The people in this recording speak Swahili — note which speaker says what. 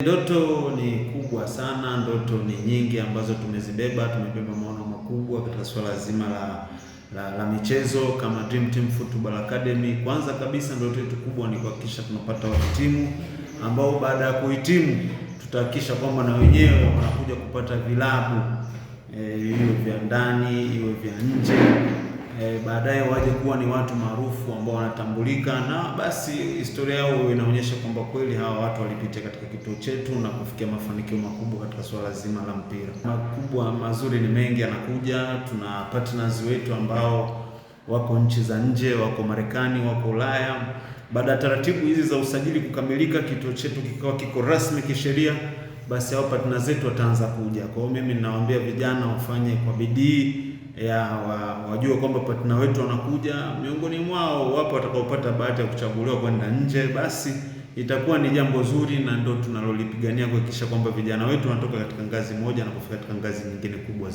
Speaker 1: Ndoto ni kubwa sana, ndoto ni nyingi ambazo tumebeba maono makubwa katika swala zima la michezo kama Dream Team Football Academy. Kwanza kabisa ndoto yetu kubwa ni kuhakikisha tunapata wahitimu ambao baada ya kuhitimu tutahakikisha kwamba na wenyewe wanakuja kupata vilabu iwe vya ndani iwe vya nje, baadaye waje kuwa ni watu maarufu ambao wanatambulika, na basi historia yao inaonyesha kwamba kweli hawa watu walipitia katika kituo chetu na kufikia mafanikio makubwa katika swala zima la mpira. Makubwa mazuri ni mengi yanakuja. Tuna partners wetu ambao wako nchi za nje, wako Marekani, wako Ulaya. Baada ya taratibu hizi za usajili kukamilika, kituo chetu kikawa kiko rasmi kisheria, basi hao partners zetu wataanza kuja. Kwa hiyo mimi ninawaambia vijana wafanye kwa bidii wajue kwamba partner wetu wanakuja. Miongoni mwao wapo watakaopata bahati ya kuchaguliwa kwenda nje, basi itakuwa ni jambo zuri, na ndio tunalolipigania kuhakikisha kwamba vijana wetu wanatoka katika ngazi moja na kufika katika ngazi nyingine kubwa.